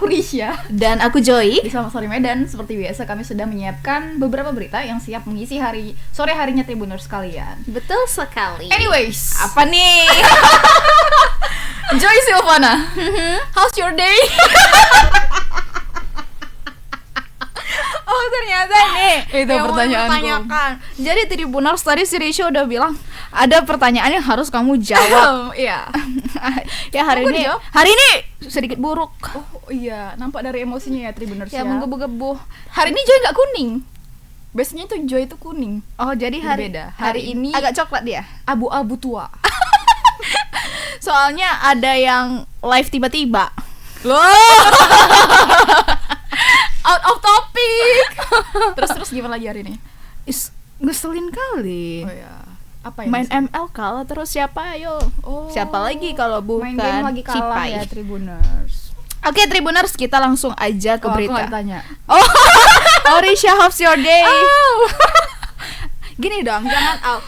Aku Risha. Dan aku Joy. Di Selamat Sore Medan, seperti biasa kami sudah menyiapkan beberapa berita yang siap mengisi sore harinya Tribuners sekalian. Betul sekali. Anyways, Apa nih? Joy Silvana, how's your day? Oh ternyata nih Itu yang mau pertanyaanku. ditanyakan. Jadi Tribuners tadi si Risha udah bilang ada pertanyaan yang harus kamu jawab. Iya. Ya hari Aku ini dijawab? hari ini sedikit buruk. Oh iya, nampak dari emosinya ya Tribuners Ya ya. menggebu-gebu. Hari ini Joy nggak kuning. Biasanya itu Joy itu kuning. Oh jadi Berbeda. Hari ini agak coklat dia. Abu-abu tua. Soalnya ada yang live tiba-tiba. Loh. Out of topic. Terus gimana lagi hari ini? Ngeselin kali. Oh ya. Apa yang Main bisa? ML kalah terus siapa ayo? Oh, Siapa lagi kalau bukan main game lagi kalah Cipai. ya Tribuners. Oke Tribuners, kita langsung aja ke Aku berita. nggak tanya. Oh Risha, how's your day? Gini dong, jangan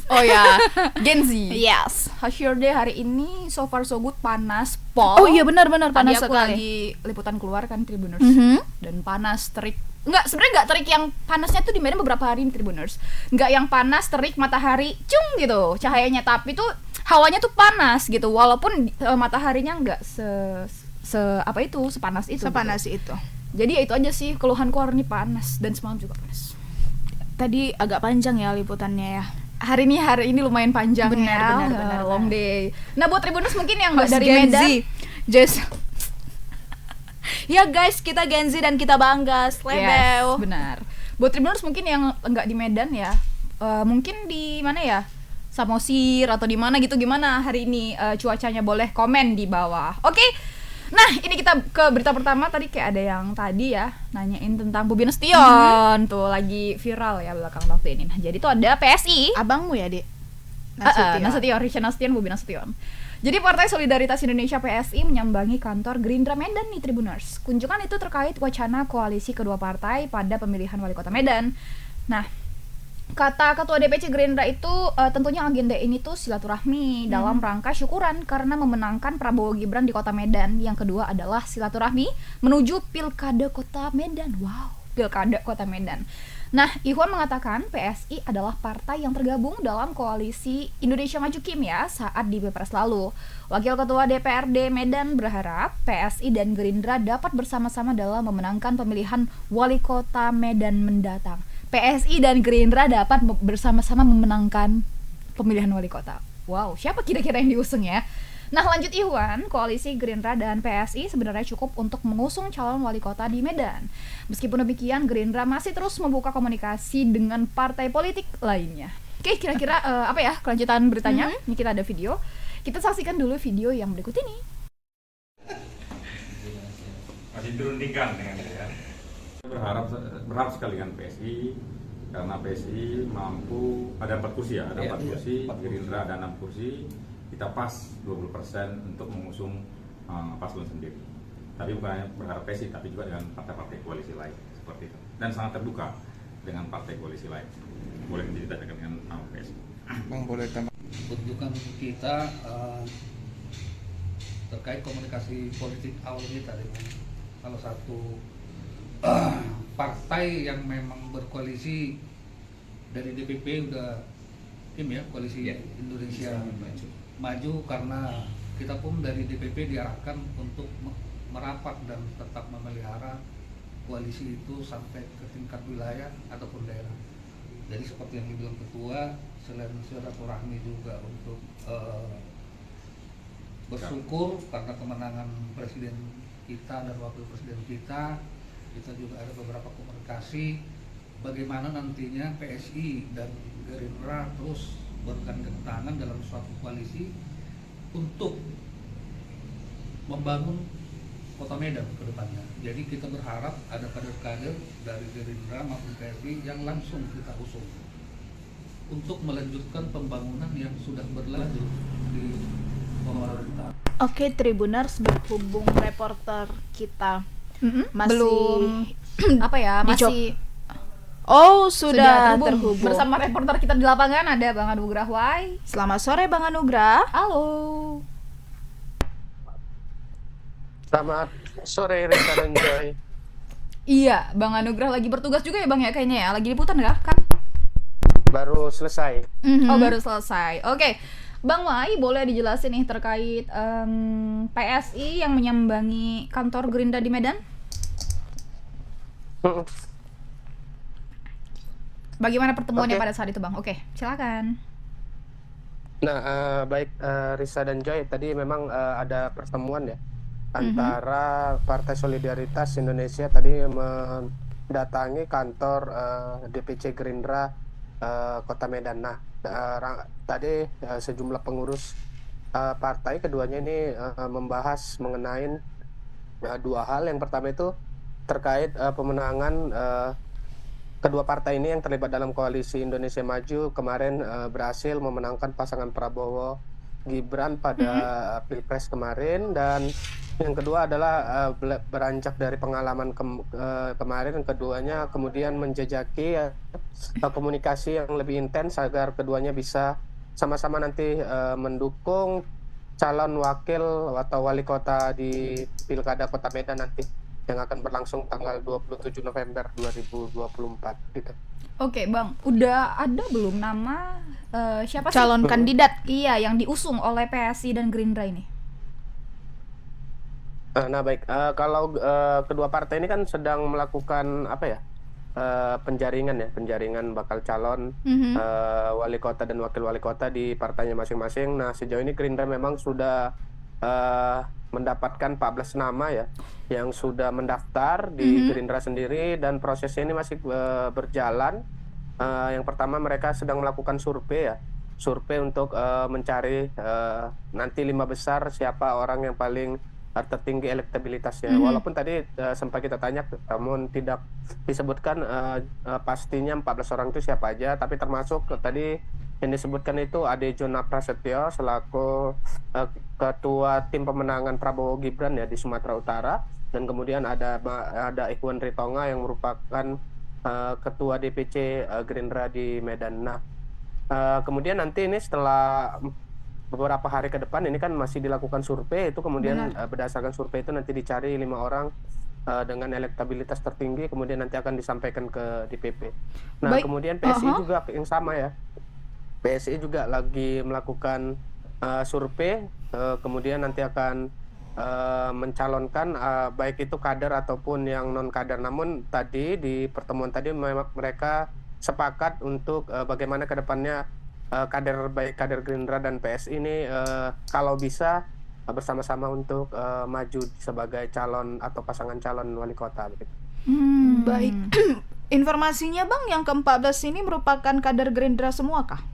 oh ya, Gen Z. Yes. How's your day hari ini? So far so good, panas, pol. Oh iya benar-benar Tadi panas aku sekali. lagi liputan keluar kan Tribuners. Mhm. Dan panas terik. Sebenarnya enggak terik yang panasnya tuh di Medan beberapa hari Tribuners. Enggak yang panas terik matahari cung gitu cahayanya, tapi tuh hawanya tuh panas gitu. Walaupun mataharinya enggak sepanas itu. Sepanas gitu. itu. Jadi ya itu aja sih keluhanku hari ini, panas dan semalam juga panas. Tadi agak panjang ya liputannya ya. Hari ini lumayan panjang Benar, ya. benar. Long day. Nah, buat Tribuners mungkin yang enggak Host dari Gen Medan. Z. Just ya guys, kita Gen Z dan kita bangga. Yes, Slebeo. benar. Buat Tribuners mungkin yang enggak di Medan ya, mungkin di mana ya? Samosir atau di mana gitu, gimana hari ini cuacanya, boleh komen di bawah. Oke. Nah, ini kita ke berita pertama. Tadi kayak ada yang tadi ya nanyain tentang Bobi Nasution. Tuh lagi viral ya belakang waktu ini. Nah, jadi tuh ada PSI. Abangmu ya, Dik? Nasution, Risha Nasution, Bobi Nasution. Jadi Partai Solidaritas Indonesia PSI menyambangi kantor Gerindra Medan nih Tribuners. Kunjungan itu terkait wacana koalisi kedua partai pada pemilihan wali kota Medan. Nah, kata Ketua DPC Gerindra itu tentunya agenda ini tuh silaturahmi dalam rangka syukuran karena memenangkan Prabowo Gibran di kota Medan. Yang kedua adalah silaturahmi menuju Pilkada Kota Medan. Wow, Pilkada Kota Medan. Nah, Ikhwan mengatakan PSI adalah partai yang tergabung dalam koalisi Indonesia Maju Kim ya saat di Pilpres lalu. Wakil Ketua DPRD Medan berharap PSI dan Gerindra dapat bersama-sama dalam memenangkan pemilihan wali kota Medan mendatang. PSI dan Gerindra dapat bersama-sama memenangkan pemilihan wali kota. Wow, siapa kira-kira yang diusung ya? Nah, lanjut Ikhwan, koalisi Gerindra dan PSI sebenarnya cukup untuk mengusung calon wali kota di Medan. Meskipun demikian, Gerindra masih terus membuka komunikasi dengan partai politik lainnya. Oke, kira-kira apa ya kelanjutan beritanya? Ini kita ada video. Kita saksikan dulu video yang berikut ini. Masih dirundingkan dengan ya. Berharap sekali dengan PSI karena PSI mampu ada 4 kursi ya, ada 4 kursi, Gerindra ada 6 kursi. Kita pas 20% untuk mengusung paslon sendiri. Tapi bukan hanya berharap PSI, tapi juga dengan partai-partai koalisi lain seperti itu. Dan sangat terbuka dengan partai koalisi lain. Boleh diceritakan dengan PSI. Bang boleh tambah. Kunjungan kita terkait komunikasi politik awal kita dengan salah satu partai yang memang berkoalisi dari DPP udah tim ya, koalisi Indonesia Maju, karena kita pun dari DPP diarahkan untuk merapat dan tetap memelihara koalisi itu sampai ke tingkat wilayah ataupun daerah. Jadi seperti yang dibilang ketua, selain silaturahmi juga untuk bersyukur karena kemenangan presiden kita dan wakil presiden kita juga ada beberapa komunikasi bagaimana nantinya PSI dan Gerindra terus bergandeng tangan dalam suatu koalisi untuk membangun Kota Medan ke depannya. Jadi kita berharap ada kader-kader dari Gerindra maupun PSI yang langsung kita usung untuk melanjutkan pembangunan yang sudah berlanjut di pemerintah. Oke Tribuners, berhubung reporter kita masih Belum apa ya, masih Oh, sudah terhubung. bersama reporter kita di lapangan, ada Bang Anugrah Wai. Selamat sore Bang Anugrah. Halo. Selamat sore Risa dan Joy. Iya, Bang Anugrah lagi bertugas juga ya Bang ya kayaknya ya. Lagi liputan nggak kan? Baru selesai. Oh, baru selesai. Oke. Bang Wai, boleh dijelasin nih terkait PSI yang menyambangi kantor Gerindra di Medan? Bagaimana pertemuannya Oke. pada saat itu Bang? Oke, silakan. Nah, baik Risa dan Joy, tadi memang ada pertemuan ya antara Partai Solidaritas Indonesia tadi mendatangi kantor DPC Gerindra Kota Medan. Nah, tadi sejumlah pengurus partai keduanya ini membahas mengenai dua hal. Yang pertama itu terkait pemenangan kedua partai ini yang terlibat dalam koalisi Indonesia Maju kemarin berhasil memenangkan pasangan Prabowo Gibran pada Pilpres kemarin, dan yang kedua adalah beranjak dari pengalaman kemarin, keduanya kemudian menjejaki komunikasi yang lebih intens agar keduanya bisa sama-sama nanti mendukung calon wakil atau wali kota di Pilkada Kota Medan nanti yang akan berlangsung tanggal 27 November 2024 gitu. Oke, Bang. Udah ada belum nama siapa sih Calon kandidat. iya yang diusung oleh PSI dan Gerindra ini? Nah baik, kalau kedua partai ini kan sedang melakukan apa ya, penjaringan bakal calon wali kota dan wakil wali kota di partainya masing-masing. Nah sejauh ini Gerindra memang sudah mendapatkan 14 nama ya yang sudah mendaftar di Gerindra sendiri, dan prosesnya ini masih berjalan. Yang pertama mereka sedang melakukan survei untuk mencari nanti 5 besar siapa orang yang paling tertinggi elektabilitasnya. Walaupun tadi sempat kita tanya namun tidak disebutkan pastinya 14 orang itu siapa aja, tapi termasuk tadi yang disebutkan itu Ade Jona Prasetyo selaku ketua tim pemenangan Prabowo Gibran ya di Sumatera Utara, dan kemudian ada Ikhwan Ritonga yang merupakan ketua DPC Gerindra di Medan. Nah, kemudian nanti ini setelah beberapa hari ke depan ini kan masih dilakukan survei, itu kemudian berdasarkan survei itu nanti dicari 5 orang dengan elektabilitas tertinggi, kemudian nanti akan disampaikan ke DPP. Nah, Baik. kemudian PSI juga yang sama ya. PSI juga lagi melakukan survei, kemudian nanti akan mencalonkan baik itu kader ataupun yang non kader. Namun tadi di pertemuan tadi mereka sepakat untuk bagaimana kedepannya baik kader Gerindra dan PSI ini kalau bisa bersama-sama untuk maju sebagai calon atau pasangan calon wali kota begitu. Baik. Informasinya Bang, yang ke-14 ini merupakan kader Gerindra semua kah?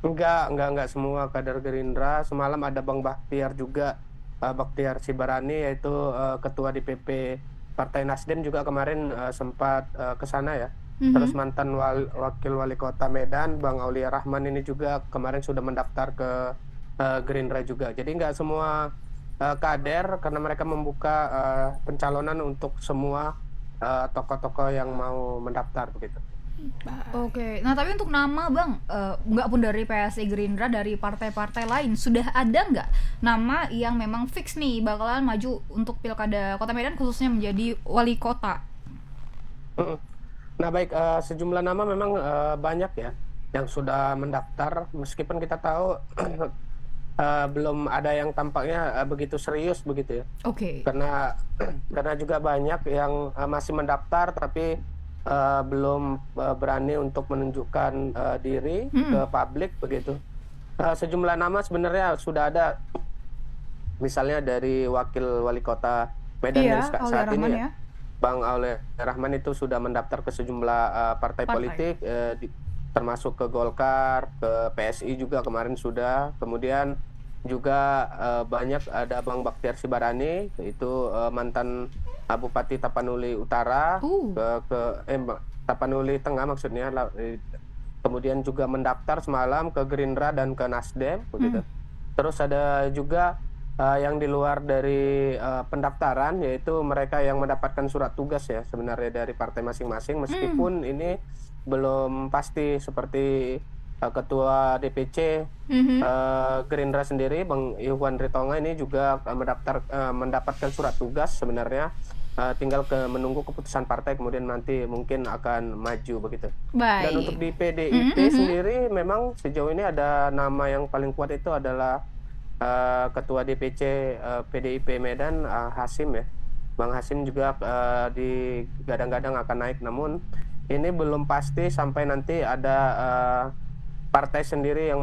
Enggak semua kader Gerindra. Semalam ada Bang Bakhtiar juga, Bakhtiar Sibarani, yaitu ketua DPP Partai Nasdem juga kemarin sempat ke sana ya. Terus mantan wakil wali kota Medan Bang Aulia Rahman ini juga kemarin sudah mendaftar ke Gerindra juga. Jadi enggak semua kader, karena mereka membuka pencalonan untuk semua tokoh-tokoh yang mau mendaftar begitu. Oke, nah tapi untuk nama Bang, nggak pun dari PSI Gerindra, dari partai-partai lain, sudah ada nggak nama yang memang fix nih bakalan maju untuk Pilkada Kota Medan khususnya menjadi wali kota? Nah baik, sejumlah nama memang banyak ya yang sudah mendaftar, meskipun kita tahu belum ada yang tampaknya begitu serius begitu ya. Oke. Karena juga banyak yang masih mendaftar tapi belum berani untuk menunjukkan diri ke publik begitu. Sejumlah nama sebenarnya sudah ada, misalnya dari wakil wali kota Medan yang saat ini ya, Bang Aulia Rahman itu sudah mendaftar ke sejumlah partai politik, termasuk ke Golkar, ke PSI juga kemarin sudah. Kemudian juga banyak ada Bang Bakhtiar Sibarani, itu mantan Bupati Tapanuli Utara, Tapanuli Tengah maksudnya. Kemudian juga mendaftar semalam ke Gerindra dan ke Nasdem begitu. Terus ada juga yang di luar dari pendaftaran, yaitu mereka yang mendapatkan surat tugas ya sebenarnya dari partai masing-masing, meskipun ini belum pasti seperti Ketua DPC Mhm. Gerindra sendiri, Bang Iwan Ritonga ini juga mendapatkan surat tugas sebenarnya. Tinggal menunggu keputusan partai, kemudian nanti mungkin akan maju begitu. Dan untuk Baik. di PDIP sendiri memang sejauh ini ada nama yang paling kuat itu adalah Ketua DPC PDIP Medan, Hasim ya. Bang Hasim juga digadang-gadang akan naik, namun ini belum pasti sampai nanti ada partai sendiri yang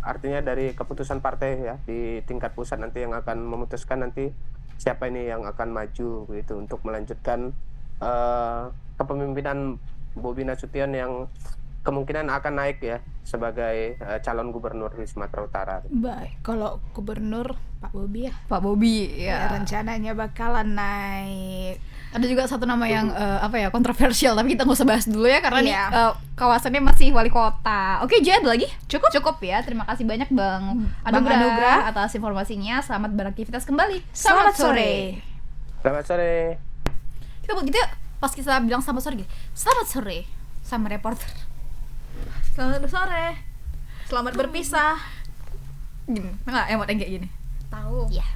artinya dari keputusan partai ya di tingkat pusat nanti yang akan memutuskan nanti siapa ini yang akan maju begitu untuk melanjutkan kepemimpinan Bobi Nasution yang kemungkinan akan naik ya sebagai calon gubernur di Sumatera Utara. Baik, kalau gubernur Pak Bobi ya, Pak Bobi ya ya. rencananya bakalan naik. Ada juga satu nama yang kontroversial, tapi kita nggak usah bahas dulu ya karena nih Iya. kawasannya masih wali kota. Oke, Jay, ada lagi? Cukup ya. Terima kasih banyak Bang Anugrah atas informasinya. Selamat beraktivitas kembali. Selamat sore. Selamat sore. Kita begitu pas kita bilang selamat sore, selamat sore sama reporter. Selamat sore. Selamat berpisah. Gini, nggak emot yang kayak gini. Tahu. Iya.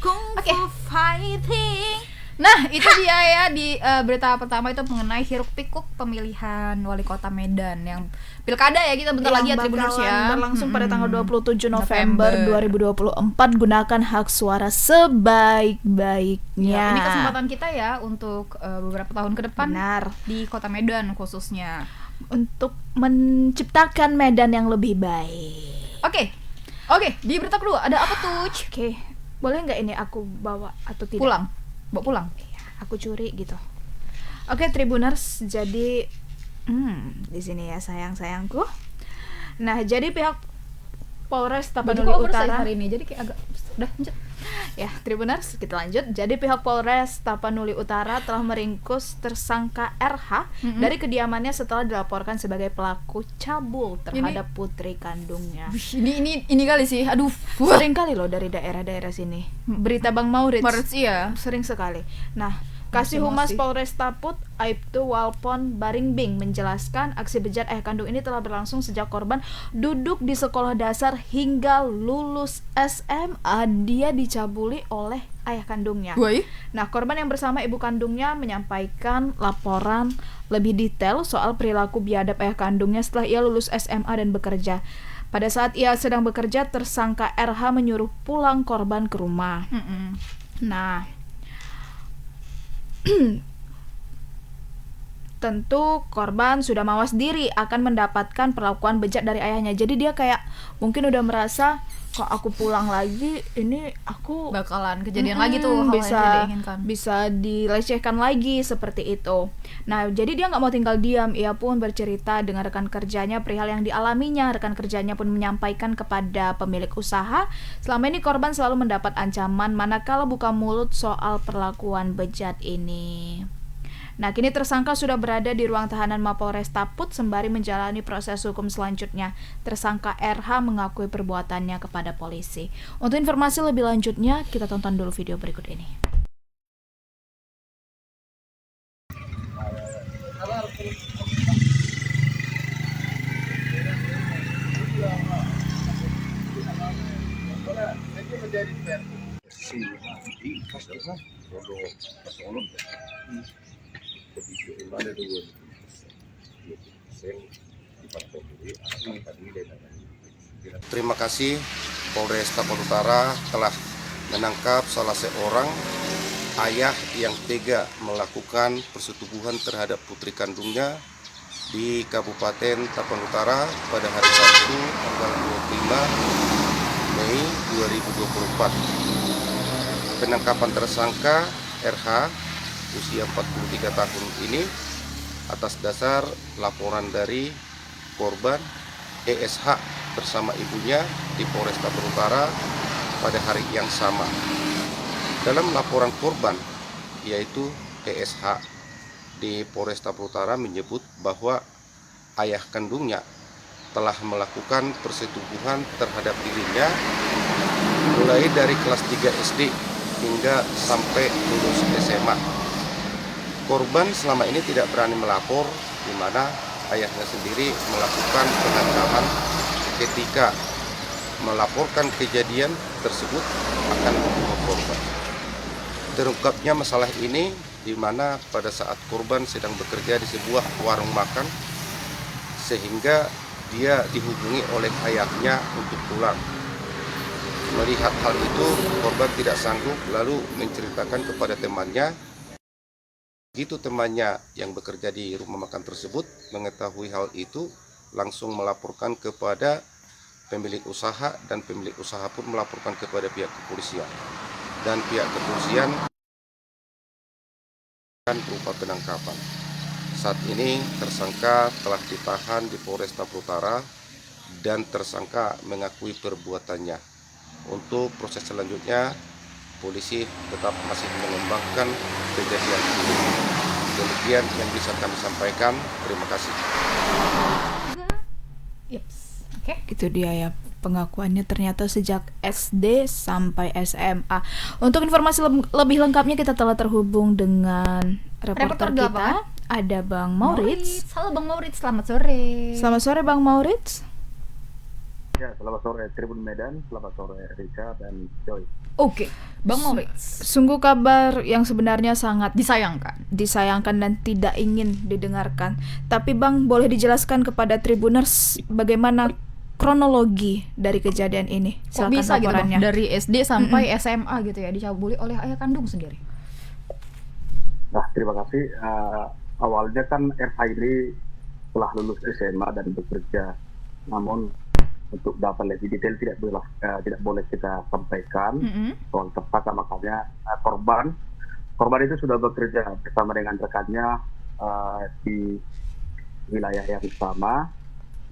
Kung Oke. Fu Fighting. Nah, itu dia ya di berita pertama itu mengenai hiruk pikuk pemilihan wali kota Medan yang pilkada ya, kita bentar lagi ya Tribuners ya. Berlangsung pada tanggal 27 November. November 2024. Gunakan hak suara sebaik-baiknya. Ya, ini kesempatan kita ya untuk beberapa tahun ke depan Benar. di kota Medan khususnya. Untuk menciptakan Medan yang lebih baik. Oke, di berita kedua ada apa tuh? Oke, boleh nggak ini aku bawa atau tidak? Bawa pulang. Iya, aku curi gitu. Oke, Tribuners, jadi di sini ya sayang-sayangku. Nah, jadi pihak Polres Tapanuli Utara hari ini, jadi kayak agak udah lanjut. ya, Tribuners, kita lanjut. Jadi pihak Polres Tapanuli Utara telah meringkus tersangka RH dari kediamannya setelah dilaporkan sebagai pelaku cabul terhadap putri kandungnya. Ini kali sih, aduh. Sering kali loh dari daerah-daerah sini. Berita Bang Maurits. Iya. Sering sekali. Nah, Kasih Humas Polres Taput, Aibtu Walpon Baringbing menjelaskan aksi bejat ayah kandung ini telah berlangsung sejak korban duduk di sekolah dasar hingga lulus SMA. Dia dicabuli oleh ayah kandungnya. Woi. Nah, korban yang bersama ibu kandungnya menyampaikan laporan lebih detail soal perilaku biadab ayah kandungnya setelah ia lulus SMA dan bekerja. Pada saat ia sedang bekerja, tersangka RH menyuruh pulang korban ke rumah. Nah, tentu korban sudah mawas diri akan mendapatkan perlakuan bejat dari ayahnya. Jadi dia kayak mungkin udah merasa, kok aku pulang lagi ini aku Bakalan kejadian lagi tuh hal yang tidak diinginkan. bisa dilecehkan lagi seperti itu. Nah, jadi dia nggak mau tinggal diam. Ia pun bercerita dengan rekan kerjanya perihal yang dialaminya. Rekan kerjanya pun menyampaikan kepada pemilik usaha, selama ini korban selalu mendapat ancaman manakala buka mulut soal perlakuan bejat ini. Nah, kini tersangka sudah berada di ruang tahanan Mapolres Taput sembari menjalani proses hukum selanjutnya. Tersangka RH mengakui perbuatannya kepada polisi. Untuk informasi lebih lanjutnya, kita tonton dulu video berikut ini. Terima kasih Polres Taput Utara telah menangkap salah seorang ayah yang tega melakukan persetubuhan terhadap putri kandungnya di Kabupaten Tapang Utara pada hari Sabtu tanggal 25 Mei 2024. Penangkapan tersangka RH usia 43 tahun ini atas dasar laporan dari korban ESH bersama ibunya di Polres Tapang Utara pada hari yang sama. Dalam laporan korban, yaitu ESH di Polres Tapang Utara menyebut bahwa ayah kandungnya telah melakukan persetubuhan terhadap dirinya mulai dari kelas 3 SD hingga sampai lulus SMA. Korban selama ini tidak berani melapor, di mana ayahnya sendiri melakukan pengancaman ketika melaporkan kejadian tersebut akan membunuh korban. Terungkapnya masalah ini di mana pada saat korban sedang bekerja di sebuah warung makan, sehingga dia dihubungi oleh ayahnya untuk pulang. Melihat hal itu, korban tidak sanggup lalu menceritakan kepada temannya. Begitu temannya yang bekerja di rumah makan tersebut mengetahui hal itu, langsung melaporkan kepada pemilik usaha, dan pemilik usaha pun melaporkan kepada pihak kepolisian. Dan pihak kepolisian berupa penangkapan. Saat ini tersangka telah ditahan di Polresta Utara dan tersangka mengakui perbuatannya. Untuk proses selanjutnya, polisi tetap masih mengembangkan kejadian ini. Demikian yang bisa kami sampaikan. Terima kasih. Yups. Oke. Itu dia ya, pengakuannya ternyata sejak SD sampai SMA. Untuk informasi lebih lengkapnya kita telah terhubung dengan reporter Reporter kita. Ada Bang Maurits. Halo Bang Maurits, selamat sore. Selamat sore Bang Maurits. Ya, selamat sore Tribun Medan, selamat sore Rika dan Joy. Oke, Bang Maurits. Sungguh kabar yang sebenarnya sangat Disayangkan dan tidak ingin didengarkan. Tapi Bang, boleh dijelaskan kepada Tribuners bagaimana kronologi dari kejadian ini? Kok Silakan bisa gitu Bang, laporannya. dari SD sampai SMA gitu ya, dicabuli oleh ayah kandung sendiri. Nah, terima kasih. Awalnya kan RH ini telah lulus SMA dan bekerja, namun untuk data lebih detail tidak boleh kita sampaikan soal tersangka. Makanya korban itu sudah bekerja bersama dengan rekannya di wilayah yang sama,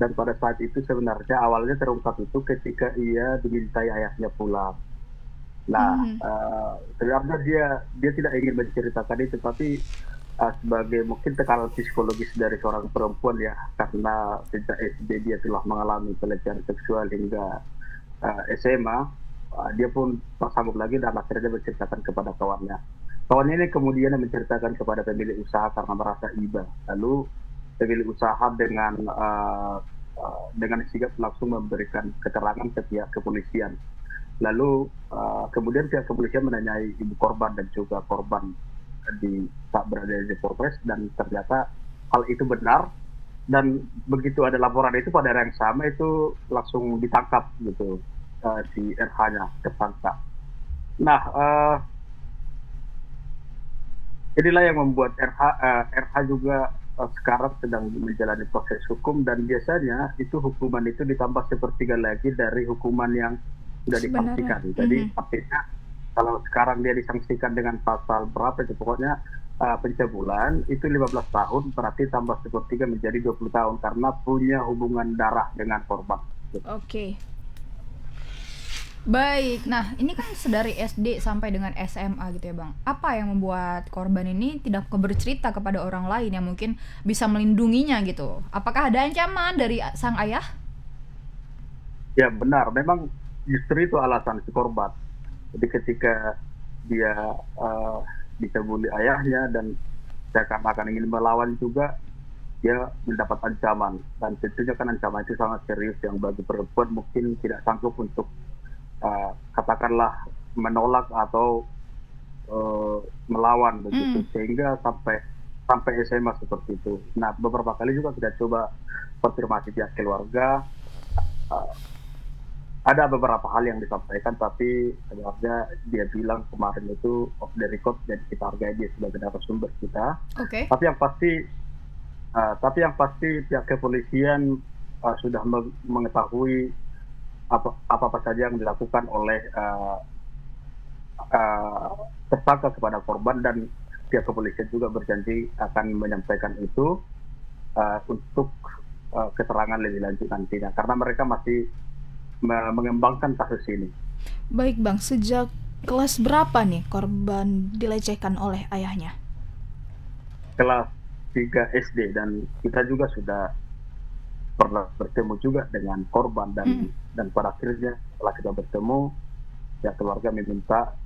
dan pada saat itu sebenarnya awalnya terungkap itu ketika ia dimintai ayahnya pulang. Nah, sebenarnya dia tidak ingin menceritakan itu, tapi sebagai mungkin tekanan psikologis dari seorang perempuan ya, karena sejak SD dia telah mengalami pelecehan seksual hingga SMA, dia pun tak sanggup lagi dan akhirnya menceritakan kepada kawannya. Kawannya ini kemudian menceritakan kepada pemilik usaha karena merasa iba. Lalu pemilik usaha dengan sigap langsung memberikan keterangan ke pihak kepolisian. Lalu kemudian pihak kepolisian menanyai ibu korban dan juga korban saat berada di Polres, dan ternyata hal itu benar, dan begitu ada laporan itu pada hari yang sama itu langsung ditangkap gitu si RH-nya, tersangka. Nah, inilah yang membuat RH juga sekarang sedang menjalani proses hukum, dan biasanya itu hukuman itu ditambah sepertiga lagi dari hukuman yang sudah dipastikan. Jadi artinya kalau sekarang dia disangsikan dengan pasal berapa itu, pokoknya pencabulan itu 15 tahun, berarti tambah sepertiga menjadi 20 tahun karena punya hubungan darah dengan korban. Oke. Baik, nah ini kan sedari SD sampai dengan SMA gitu ya Bang. Apa yang membuat korban ini tidak bercerita kepada orang lain yang mungkin bisa melindunginya gitu? Apakah ada ancaman dari sang ayah? Ya benar, memang justru itu alasan si korban. Jadi ketika dia dicabuli ayahnya dan seakan-akan ingin melawan juga, dia mendapat ancaman, dan tentunya kan ancaman itu sangat serius yang bagi perempuan mungkin tidak sanggup untuk katakanlah menolak atau melawan begitu, sehingga sampai SMA seperti itu. Nah, beberapa kali juga kita coba konfirmasi pihak keluarga, ada beberapa hal yang disampaikan, tapi sebenarnya dia bilang kemarin itu off the record, jadi kita hargai dia sebagai narasumber kita. Oke. Tapi yang pasti pihak kepolisian sudah mengetahui apa saja yang dilakukan oleh tersangka kepada korban, dan pihak kepolisian juga berjanji akan menyampaikan itu untuk keterangan lebih lanjut nantinya, karena mereka masih mengembangkan kasus ini. Baik Bang, sejak kelas berapa nih korban dilecehkan oleh ayahnya? Kelas 3 SD, dan kita juga sudah pernah bertemu juga dengan korban, dan pada akhirnya setelah kita bertemu, ya keluarga meminta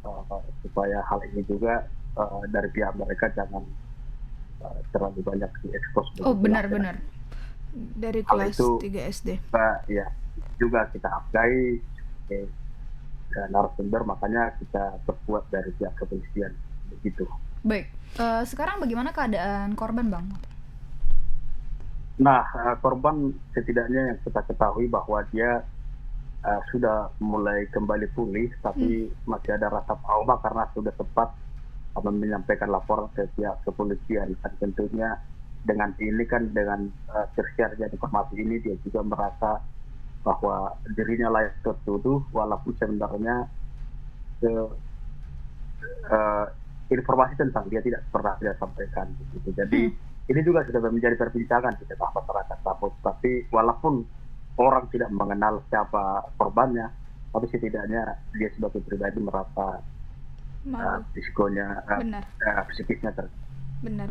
supaya hal ini juga dari pihak mereka jangan terlalu banyak diekspos. Oh benar-benar. Dari Hal kelas itu 3 SD. ya juga kita hargai sebagai narasumber, makanya kita perkuat dari pihak kepolisian begitu. Baik. Sekarang bagaimana keadaan korban, Bang? Nah, korban setidaknya yang kita ketahui bahwa dia sudah mulai kembali pulih, tapi masih ada rasa trauma karena sudah sempat menyampaikan laporan ke pihak kepolisian. Dan tentunya dengan ini kan, dengan tersiarnya informasi ini, dia juga merasa bahwa dirinya layak tertuduh, walaupun sebenarnya informasi tentang dia tidak pernah dia sampaikan. Gitu. Jadi ini juga sudah menjadi perbincangan di tengah masyarakat Tambun. Tapi walaupun orang tidak mengenal siapa korbannya, tapi setidaknya dia sebagai pribadi merasa psikonya, psikisnya Benar.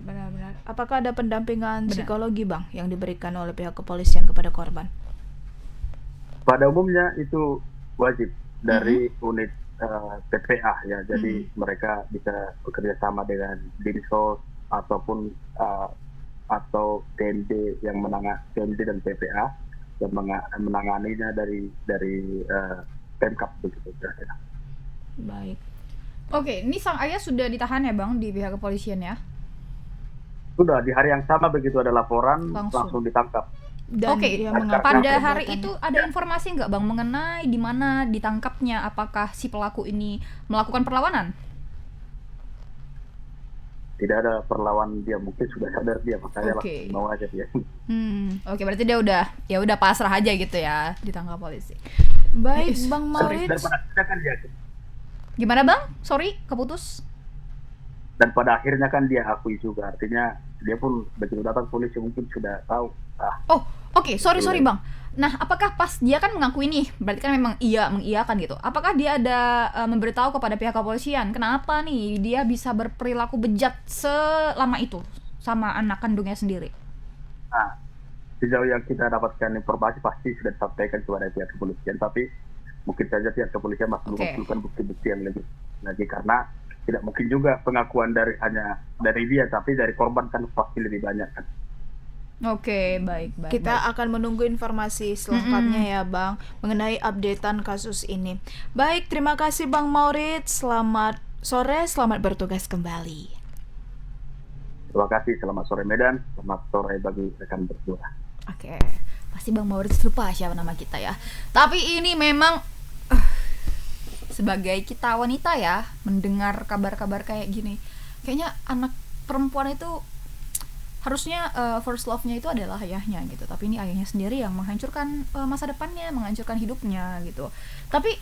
Apakah ada pendampingan psikologi, Bang, yang diberikan oleh pihak kepolisian kepada korban? Pada umumnya itu wajib dari unit PPA ya. Jadi mereka bisa bekerja sama dengan Dinsos ataupun atau TND yang TND dan PPA yang menanganinya dari Pemkap begitu. Baik. Oke, ini sang ayah sudah ditahan ya, Bang, di pihak kepolisian ya? Sudah, di hari yang sama begitu ada laporan langsung ditangkap. Dan Oke, dia pada mengaku hari perbuatannya. itu ada informasi nggak, Bang, mengenai di mana ditangkapnya? Apakah si pelaku ini melakukan perlawanan? Tidak ada perlawanan, dia mungkin sudah sadar dia, makanya langsung mau aja dia. Oke, berarti dia udah pasrah aja gitu ya, ditangkap polisi. Baik, Bang Dan Maurits. pada akhirnya kan dia, Gimana, Bang? Sorry, keputus. dan pada akhirnya kan dia akui juga, artinya dia pun begitu datang polisi mungkin sudah tahu. Oh, oke, sorry Bang. Nah, apakah pas dia kan mengakui nih, berarti kan memang mengiyakan gitu. Apakah dia ada memberitahu kepada pihak kepolisian kenapa nih dia bisa berperilaku bejat selama itu sama anak kandungnya sendiri? Nah, sejauh yang kita dapatkan informasi pasti sudah disampaikan kepada pihak kepolisian, tapi mungkin saja pihak kepolisian masih mengumpulkan bukti-bukti yang lebih lagi, karena tidak mungkin juga pengakuan hanya dari dia, tapi dari korban kan pasti lebih banyak kan. Oke, baik. Kita akan menunggu informasi selengkapnya ya, Bang, mengenai updatean kasus ini. Baik, terima kasih Bang Maurits. Selamat sore, selamat bertugas kembali. Terima kasih, selamat sore Medan, selamat sore bagi rekan berdua. Oke, pasti Bang Maurits lupa siapa nama kita ya. Tapi ini memang sebagai kita wanita ya, mendengar kabar-kabar kayak gini, kayaknya anak perempuan itu harusnya first love-nya itu adalah ayahnya gitu. Tapi ini ayahnya sendiri yang menghancurkan masa depannya, menghancurkan hidupnya gitu. Tapi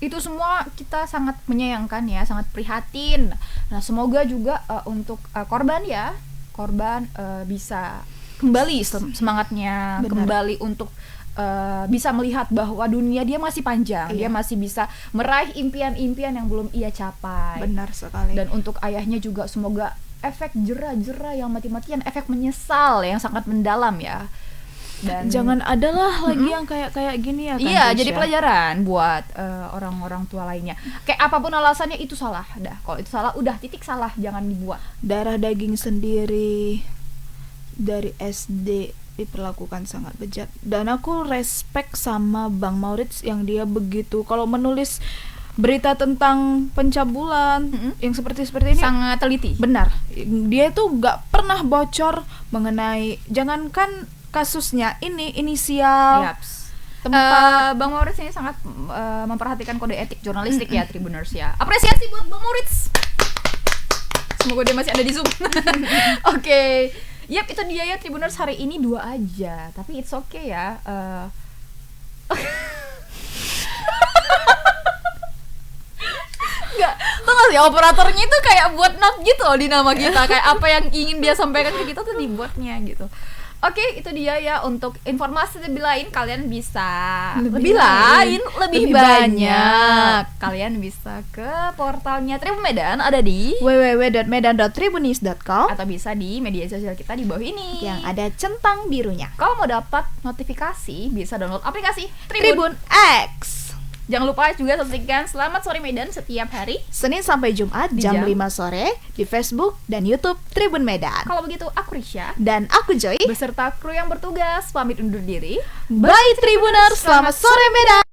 itu semua kita sangat menyayangkan ya, sangat prihatin. Nah, semoga juga untuk korban bisa kembali semangatnya, kembali untuk bisa melihat bahwa dunia dia masih panjang, dia masih bisa meraih impian-impian yang belum ia capai. Benar sekali. Dan untuk ayahnya juga semoga efek jera-jera yang mati-matian, efek menyesal yang sangat mendalam ya. Dan jangan adalah lagi yang kayak gini ya kan. Iya, jadi pelajaran buat orang-orang tua lainnya. Kayak apapun alasannya itu salah. Dah, kalau itu salah udah titik salah, jangan dibuat. Darah daging sendiri dari SD diperlakukan sangat bejat. Dan aku respect sama Bang Maurits yang dia begitu kalau menulis berita tentang pencabulan yang seperti ini sangat teliti. Benar. Dia tuh nggak pernah bocor mengenai, jangankan kasusnya ini, inisial, tempat. Bang Maurits ini sangat memperhatikan kode etik jurnalistik ya, Tribuners ya. Apresiasi buat Bang Maurits. Semoga dia masih ada di Zoom. Oke. Yap, itu dia ya Tribuners, hari ini 2 aja. Tapi it's okay ya. Enggak, tau gak sih operatornya itu kayak buat not gitu loh di nama kita. Kayak apa yang ingin dia sampaikan ke kita tuh dibuatnya gitu. Oke, itu dia ya. Untuk informasi lebih lain kalian bisa lebih banyak. Kalian bisa ke portalnya Tribun Medan, ada di www.medan.tribunis.com atau bisa di media sosial kita di bawah ini yang ada centang birunya. Kalau mau dapat notifikasi bisa download aplikasi Tribun X. Jangan lupa juga saksikan Selamat Sore Medan setiap hari Senin sampai Jumat Di jam jam 5 sore di Facebook dan YouTube Tribun Medan. Kalau begitu aku Risha Dan aku Joy. beserta kru yang bertugas pamit undur diri. Bye Tribuners, selamat sore Medan.